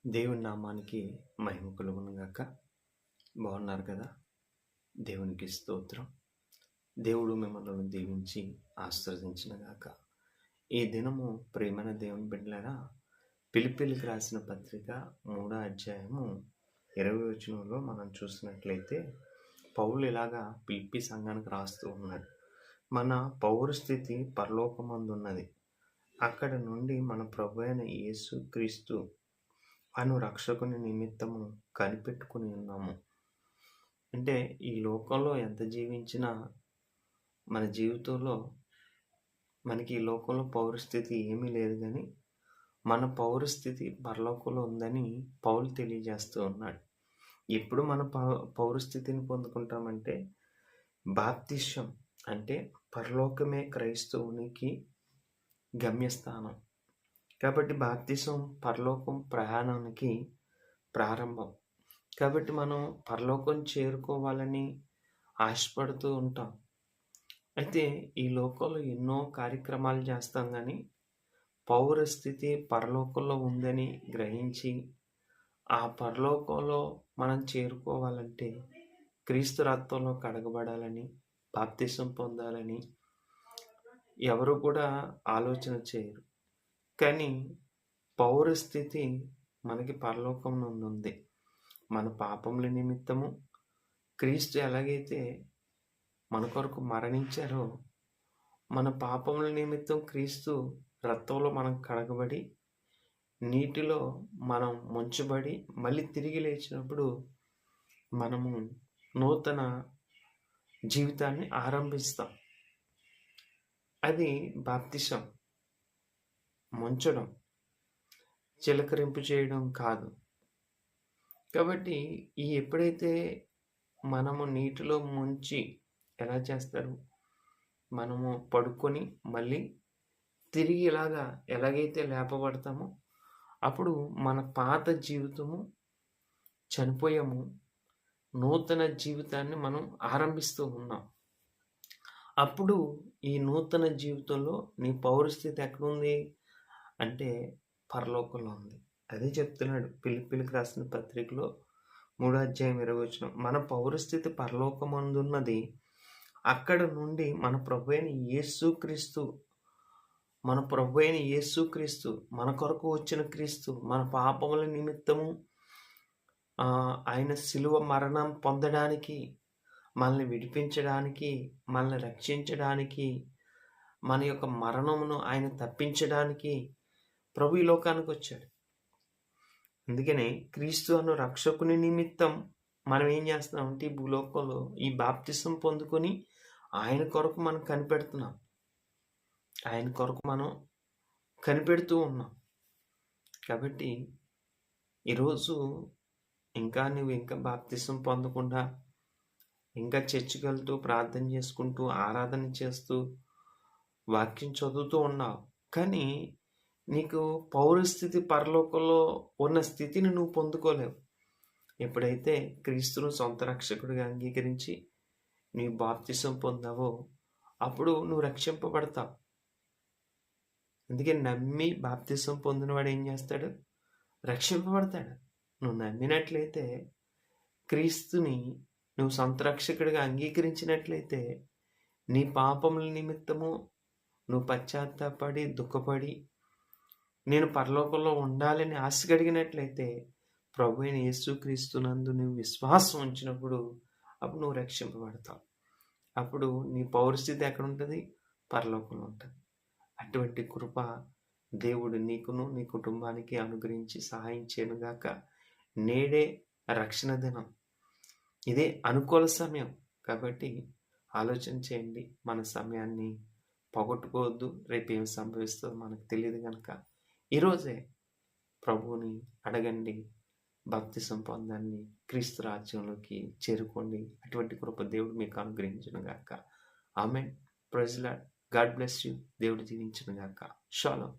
దేవుని నామానికి మహిమ కలుగును గాక. బాగున్నారు కదా? దేవునికి స్తోత్రం. దేవుడు మిమ్మల్ని దీవించి ఆశీర్వదించిన గాక. ఈ దినము ప్రియమైన దేవుని బిడ్డలారా, ఫిలిప్పీయులకు రాసిన పత్రిక 3వ అధ్యాయము 20వ వచనంలో మనం చూసినట్లయితే పౌలు ఇలాగా ఫిలిప్పీ సంఘానికి రాస్తూ ఉన్నాడు. మన పౌరస్థితి పరలోకమందున్నది. అక్కడ నుండి మన ప్రభు అయిన యేసు క్రీస్తు అను రక్షకుని నిమిత్తము కనిపెట్టుకుని ఉన్నాము. అంటే ఈ లోకంలో ఎంత జీవించినా మన జీవితంలో మనకి ఈ లోకంలో పౌరస్థితి ఏమీ లేదు, కానీ మన పౌరస్థితి పరలోకంలో ఉందని పౌలు తెలియజేస్తూ ఉన్నాడు. ఎప్పుడు మన పౌరస్థితిని పొందుకుంటామంటే బాప్తిసం, అంటే పరలోకమే క్రైస్తవునికి గమ్యస్థానం. కాబట్టి బాప్తిసం పరలోకం ప్రయాణానికి ప్రారంభం. కాబట్టి మనం పరలోకం చేరుకోవాలని ఆశపడుతూ ఉంటాం. అయితే ఈ లోకంలో ఎన్నో కార్యక్రమాలు చేస్తాం, కానీ పౌరస్థితి పరలోకంలో ఉందని గ్రహించి ఆ పరలోకంలో మనం చేరుకోవాలంటే క్రీస్తు రక్తంలో కడగబడాలని, బాప్తిసం పొందాలని ఎవరు కూడా ఆలోచన చేయరు. కానీ పౌరస్థితి మనకి పరలోకం నుండి ఉంది. మన పాపముల నిమిత్తము క్రీస్తు ఎలాగైతే మన కొరకు మరణించారో, మన పాపముల నిమిత్తం క్రీస్తు రక్తంలో మనం కడగబడి నీటిలో మనం ముంచబడి మళ్ళీ తిరిగి లేచినప్పుడు మనము నూతన జీవితాన్ని ఆరంభిస్తాం. అది బాప్తిసం. ముంచడం, చిలకరింపు చేయడం కాదు. కాబట్టి ఎప్పుడైతే మనము నీటిలో ముంచి ఎలా చేస్తారు, మనము పడుకొని మళ్ళీ తిరిగి ఎలాగైతే లేపబడతామో అప్పుడు మన పాత జీవితము చనిపోయాము, నూతన జీవితాన్ని మనం ఆరంభిస్తూ ఉన్నాం. అప్పుడు ఈ నూతన జీవితంలో నీ పౌరస్థితి ఎక్కడుంది అంటే పరలోకంలో ఉంది. అదే చెప్తున్నాడు ఫిలిప్పీయులకు రాసిన పత్రికలో 3వ అధ్యాయం 20వ వచనం. మన పౌరస్థితి పరలోకమందున్నది. అక్కడ నుండి మన ప్రభు అయిన యేసుక్రీస్తు మన కొరకు వచ్చిన క్రీస్తు, మన పాపముల నిమిత్తము ఆయన శిలువ మరణం పొందడానికి, మనల్ని విడిపించడానికి, మనల్ని రక్షించడానికి, మన యొక్క మరణమును ఆయన తప్పించడానికి ప్రభు ఈ లోకానికి వచ్చాడు. అందుకనే క్రీస్తు అను రక్షకుని నిమిత్తం మనం ఏం చేస్తున్నామంటే ఈ భూలోకంలో ఈ బాప్తిసం పొందుకొని ఆయన కొరకు మనం కనిపెడుతున్నాం, ఆయన కొరకు మనం కనిపెడుతూ ఉన్నాం. కాబట్టి ఈరోజు నువ్వు ఇంకా బాప్తిసం పొందకుండా ఇంకా చర్చికి వెళ్తూ ప్రార్థన చేసుకుంటూ ఆరాధన చేస్తూ వాక్యం చదువుతూ ఉన్నావు, కానీ నీకు పౌరస్థితి పరలోకంలో ఉన్న స్థితిని నువ్వు పొందుకోలేవు. ఎప్పుడైతే క్రీస్తును సొంత రక్షకుడిగా అంగీకరించి నీ బాప్తిసం పొందావో అప్పుడు నువ్వు రక్షింపబడతావు. అందుకే నమ్మి బాప్తిసం పొందినవాడు ఏం చేస్తాడు? రక్షింపబడతాడు. నువ్వు నమ్మినట్లయితే, క్రీస్తుని నువ్వు సొంత రక్షకుడిగా అంగీకరించినట్లయితే, నీ పాపముల నిమిత్తము నువ్వు పశ్చాత్తాపడి దుఃఖపడి నేను పరలోకంలో ఉండాలని ఆశ కలిగినట్లయితే ప్రభు అయిన యేసుక్రీస్తునందు నువ్వు విశ్వాసం ఉంచినప్పుడు అప్పుడు నువ్వు రక్షింపబడతావు. అప్పుడు నీ పౌరస్థితి ఎక్కడ ఉంటుంది? పరలోకంలో ఉంటుంది. అటువంటి కృప దేవుడు నీకును నీ కుటుంబానికి అనుగ్రహించి సహాయం చేయనుగాక. నేడే రక్షణ దినం, ఇదే అనుకూల సమయం. కాబట్టి ఆలోచన చేయండి, మన సమయాన్ని పోగొట్టుకోవద్దు. రేపు ఏం సంభవిస్తుందో మనకు తెలియదు కనుక ఈరోజే ప్రభువుని అడగండి, బాప్తిసం పొందండి, క్రీస్తు రాజ్యంలోకి చేరుకోండి. అటువంటి కృప దేవుడు మీకు అనుగ్రహించును గాక. ఆమేన్. Praise the Lord. God bless you. దేవుడు దీవించును గాక. షాలోమ్.